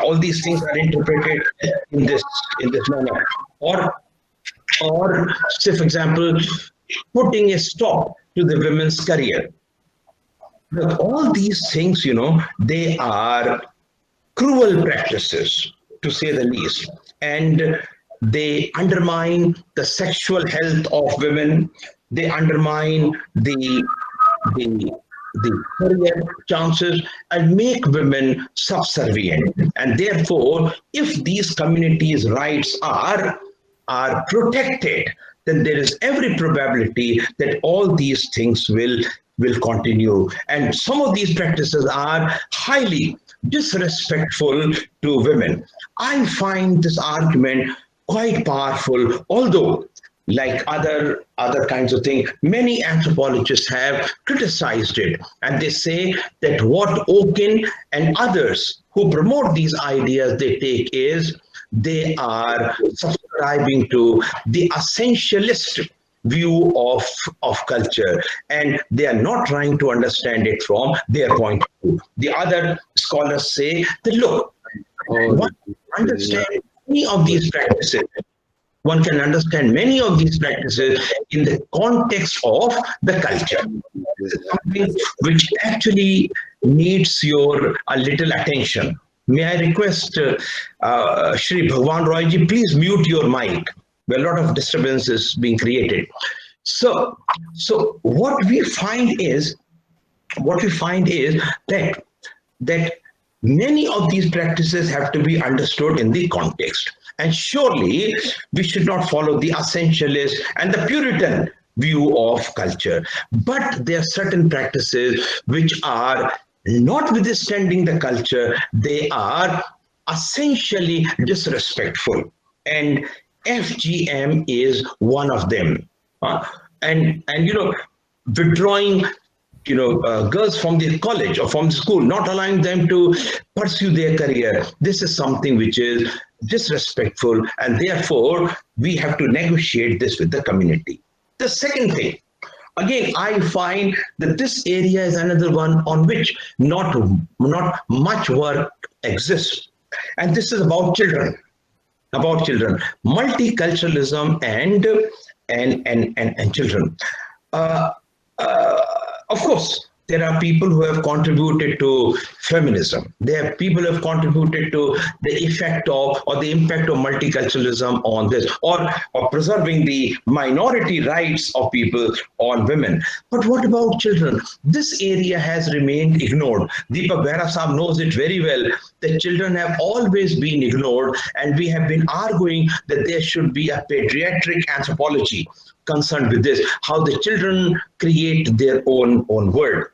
S1: All these things are interpreted in this manner. Or say, for example, putting a stop to the women's career. But all these things, they are cruel practices, to say the least. And they undermine the sexual health of women. They undermine the career chances and make women subservient. And therefore, if these communities' rights are protected, then there is every probability that all these things will continue. And some of these practices are highly disrespectful to women. I find this argument quite powerful, although like other kinds of things, many anthropologists have criticized it. And they say that what Okin and others who promote these ideas they take is they are subscribing to the essentialist view of culture, and they are not trying to understand it from their point of view. The other scholars say that, look, one can understand many of these practices. One can understand many of these practices in the context of the culture. This is something which actually needs your a little attention. May I request Shri Bhagwan Roy ji, please mute your mic. There are a lot of disturbances being created. So what we find is that many of these practices have to be understood in the context. And surely we should not follow the essentialist and the Puritan view of culture. But there are certain practices which are, notwithstanding the culture, they are essentially disrespectful. And FGM is one of them. And withdrawing girls from the college or from the school, not allowing them to pursue their career. This is something which is disrespectful, and therefore we have to negotiate this with the community. The second thing, again, I find that this area is another one on which not much work exists, and this is about children. Multiculturalism and children. Of course, there are people who have contributed to feminism. There are people who have contributed to the effect of or the impact of multiculturalism on this, or preserving the minority rights of people on women. But what about children? This area has remained ignored. Deepak Behera Sahab knows it very well that children have always been ignored, and we have been arguing that there should be a pediatric anthropology concerned with this, how the children create their own world.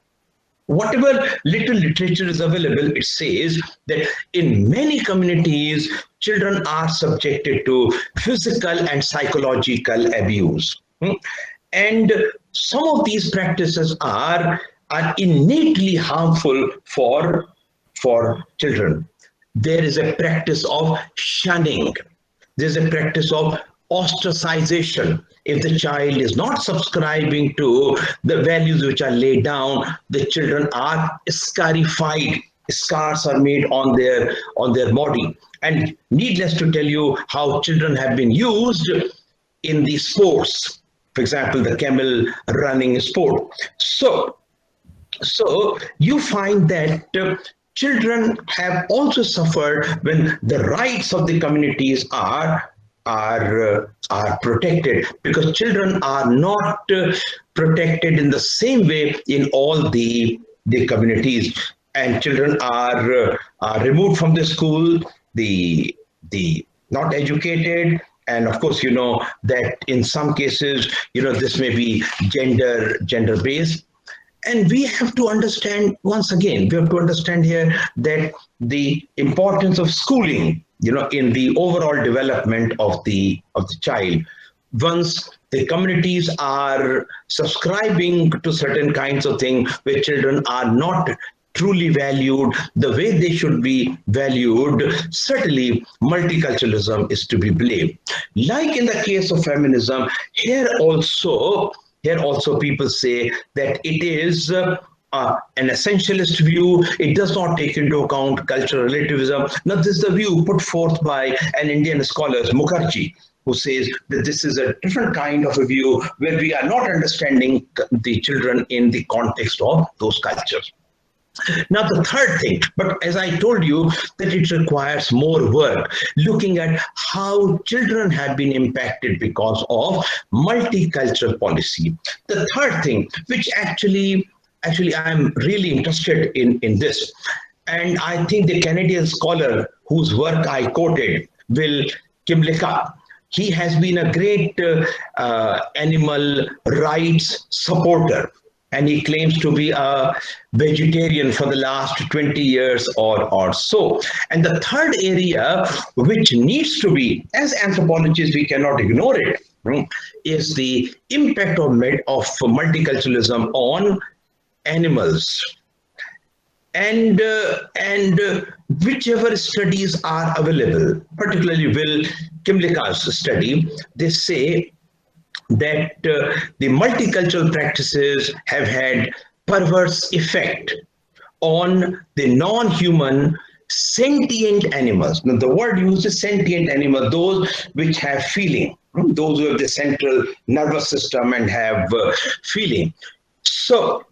S1: whatever little literature is available, it says that in many communities, children are subjected to physical and psychological abuse. And some of these practices are innately harmful for children. There is a practice of shunning. There's a practice of ostracization. If the child is not subscribing to the values which are laid down, the children are scarified. Scars are made on their body. And needless to tell you how children have been used in the sports. For example, the camel running sport. So you find that children have also suffered when the rights of the communities are protected, because children are not protected in the same way in all the communities, and children are removed from the school, the not educated. And of course, you know that in some cases, you know, this may be gender based. And we have to understand, once again, we have to understand here that the importance of schooling, you know, in the overall development of the child. Once the communities are subscribing to certain kinds of things where children are not truly valued the way they should be valued, certainly multiculturalism is to be blamed. Like in the case of feminism, here also people say that it is an essentialist view. It does not take into account cultural relativism. Now, this is the view put forth by an Indian scholar, Mukherjee, who says that this is a different kind of a view where we are not understanding the children in the context of those cultures. Now, the third thing, but as I told you, that it requires more work, looking at how children have been impacted because of multicultural policy. The third thing, which actually I'm really interested in this, and I think the Canadian scholar whose work I quoted, Will Kimlicka, he has been a great animal rights supporter. And he claims to be a vegetarian for the last 20 years or so. And the third area, which needs to be, as anthropologists, we cannot ignore it, is the impact of multiculturalism on animals. And whichever studies are available, particularly Will Kimlicka's study, they say that the multicultural practices have had perverse effect on the non-human sentient animals. Now, the word used is sentient animal, those which have feeling, those who have the central nervous system and have feeling. So,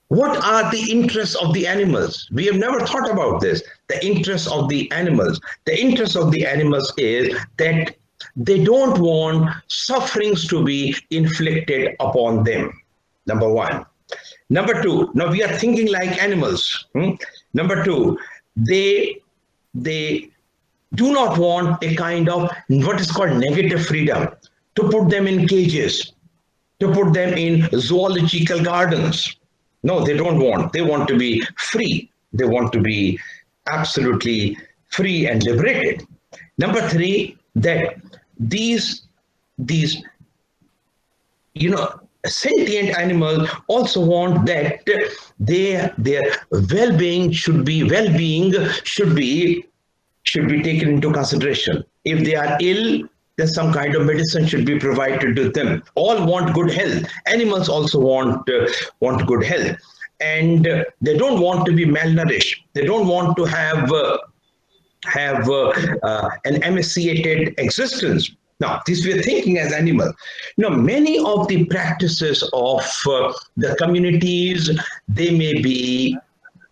S1: what are the interests of the animals? We have never thought about this. The interests of the animals. The interest of the animals is that they don't want sufferings to be inflicted upon them. Number one. Number two, now we are thinking like animals. Number two, they do not want a kind of what is called negative freedom, to put them in cages, to put them in zoological gardens. No, they don't want. They want to be free. They want to be absolutely free and liberated. Number three, that these sentient animals also want that their well-being should be taken into consideration. If they are ill, then some kind of medicine should be provided to them. All want good health. Animals also want good health, and they don't want to be malnourished. They don't want to have an emaciated existence. Now, this we are thinking as animal. Now, many of the practices of the communities, they may be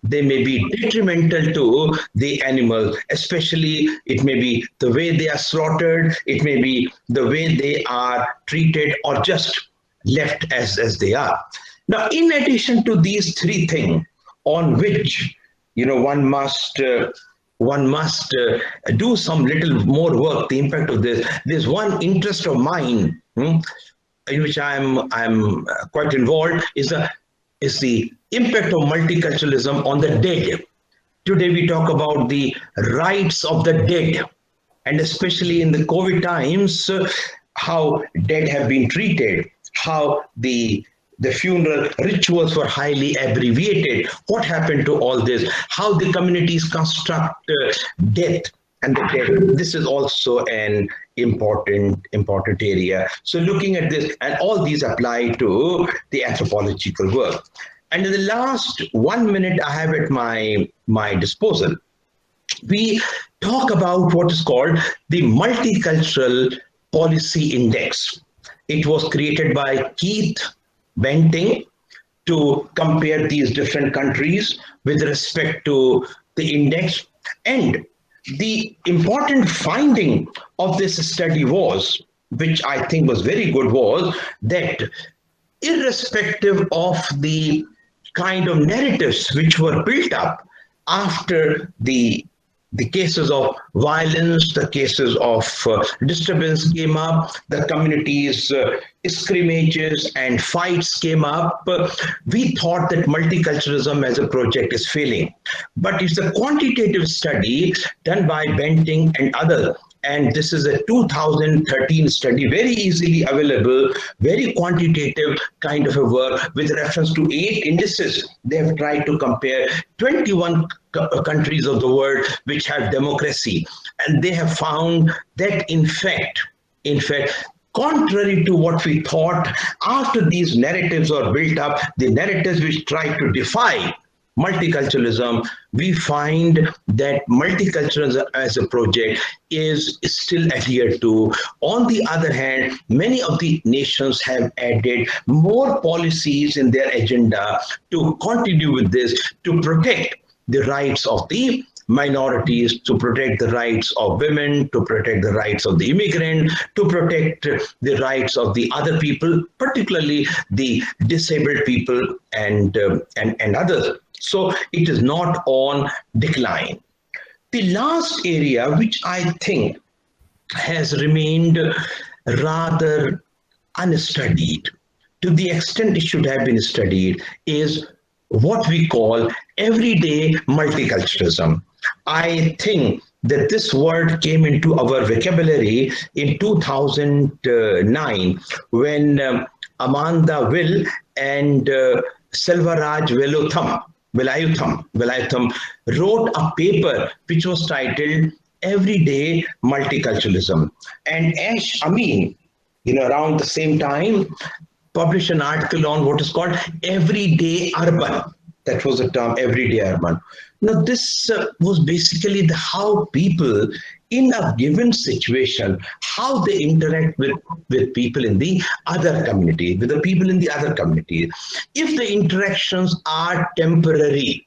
S1: detrimental to the animal, especially it may be the way they are slaughtered, it may be the way they are treated or just left as they are. Now, in addition to these three things on which one must do some little more work, the impact of this. There's one interest of mine in which I'm quite involved, is the is the impact of multiculturalism on the dead. Today we talk about the rights of the dead, and especially in the COVID times, how dead have been treated, how the funeral rituals were highly abbreviated. What happened to all this? How the communities construct death and the dead. This is also an important area. So looking at this, and all these apply to the anthropological work. And in the last 1 minute I have at my disposal, we talk about what is called the Multicultural Policy Index. It was created by Keith Benting to compare these different countries with respect to the index. And the important finding of this study was, which I think was very good, was that irrespective of the kind of narratives which were built up after the cases of violence, the cases of disturbance came up, the communities' scrimmages and fights came up, we thought that multiculturalism as a project is failing. But it's a quantitative study done by Benting and others. And this is a 2013 study, very easily available, very quantitative kind of a work with reference to 8 indices. They have tried to compare 21 countries of the world which have democracy. And they have found that in fact, contrary to what we thought, after these narratives are built up, the narratives which try to defy multiculturalism, we find that multiculturalism as a project is still adhered to. On the other hand, many of the nations have added more policies in their agenda to continue with this, to protect the rights of the minorities, to protect the rights of women, to protect the rights of the immigrant, to protect the rights of the other people, particularly the disabled people and others. So it is not on decline. The last area which I think has remained rather unstudied, to the extent it should have been studied, is what we call everyday multiculturalism. I think that this word came into our vocabulary in 2009 when Amanda Will and Selvaraj Velayutham wrote a paper which was titled Everyday Multiculturalism. And Ash Amin, around the same time, published an article on what is called Everyday Urban. That was the term, Everyday Urban. Now, this was basically how people in a given situation, how they interact with people in the other community, with the people in the other community. If the interactions are temporary,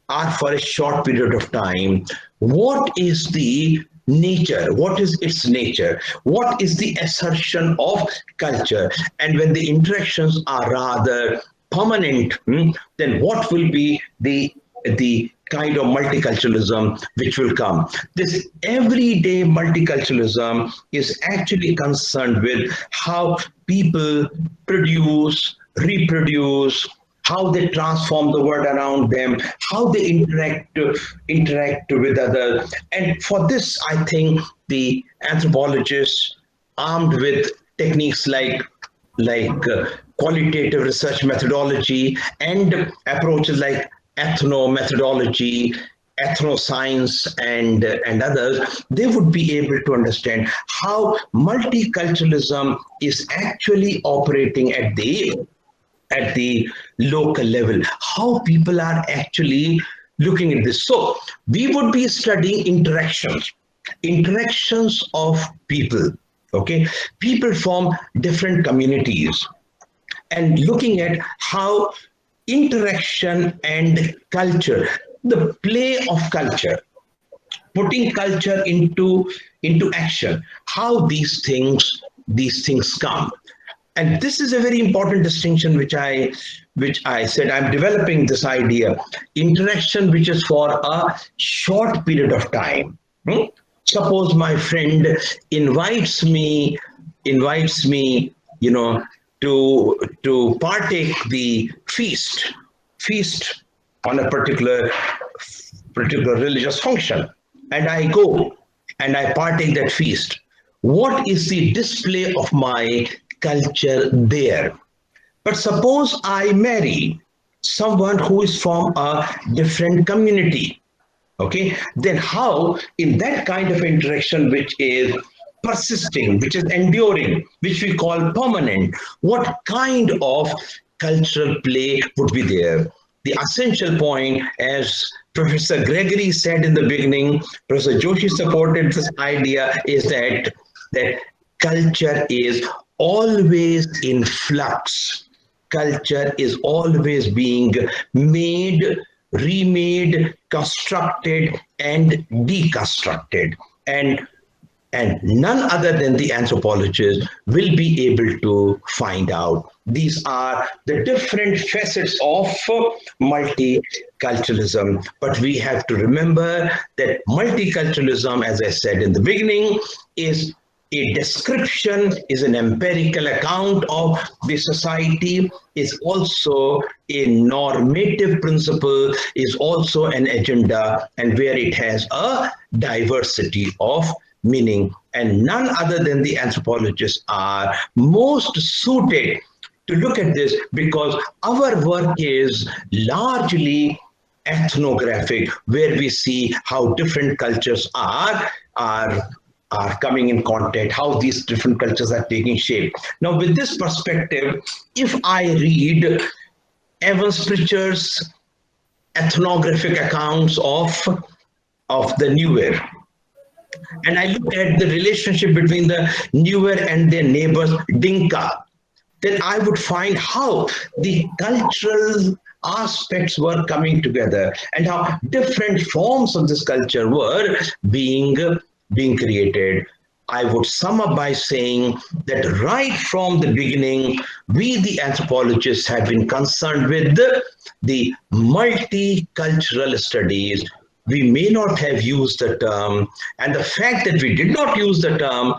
S1: are for a short period of time, what is the nature? What is its nature? What is the assertion of culture? And when the interactions are rather permanent, then what will be the kind of multiculturalism which will come? This everyday multiculturalism is actually concerned with how people produce, reproduce, how they transform the world around them, how they interact with others. And for this, I think the anthropologists, armed with techniques like qualitative research methodology and approaches like ethno-methodology, ethno-science, and others, they would be able to understand how multiculturalism is actually operating at the local level, how people are actually looking at this. So we would be studying interactions of people, okay? People from different communities, and looking at how interaction and culture, the play of culture, putting culture into action, how these things come. And this is a very important distinction which I said I'm developing this idea, interaction which is for a short period of time. Suppose my friend invites me, to partake the feast on a particular religious function, and I go and I partake that feast. What is the display of my culture there? But suppose I marry someone who is from a different community, okay? Then how, in that kind of interaction, which is persisting, which is enduring, which we call permanent, what kind of cultural play would be there? The essential point, as Professor Gregory said in the beginning, Professor Joshi supported this idea, is that culture is always in flux. Culture is always being made, remade, constructed, and deconstructed. And none other than the anthropologists will be able to find out. These are the different facets of multiculturalism. But we have to remember that multiculturalism, as I said in the beginning, is a description, is an empirical account of the society, is also a normative principle, is also an agenda, and where it has a diversity of meaning. And none other than the anthropologists are most suited to look at this, because our work is largely ethnographic, where we see how different cultures are coming in contact, how these different cultures are taking shape. Now, with this perspective, if I read Evans Pritchard's ethnographic accounts of the Newer, and I look at the relationship between the Newer and their neighbors, Dinka, then I would find how the cultural aspects were coming together and how different forms of this culture were being created. I would sum up by saying that right from the beginning, we, the anthropologists, have been concerned with the multicultural studies. We may not have used the term, and the fact that we did not use the term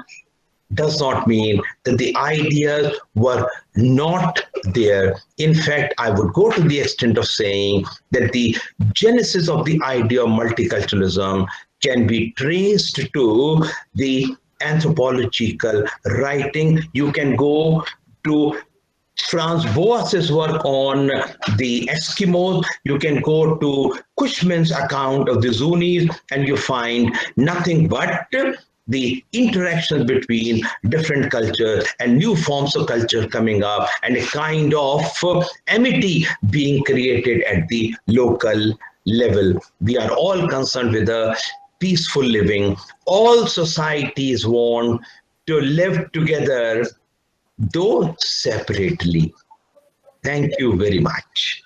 S1: does not mean that the ideas were not there. In fact, I would go to the extent of saying that the genesis of the idea of multiculturalism can be traced to the anthropological writing. You can go to Franz Boas's work on the Eskimos. You can go to Cushman's account of the Zunis, and you find nothing but the interactions between different cultures and new forms of culture coming up, and a kind of amity being created at the local level. We are all concerned with a peaceful living. All societies want to live together, though separately. Thank you very much.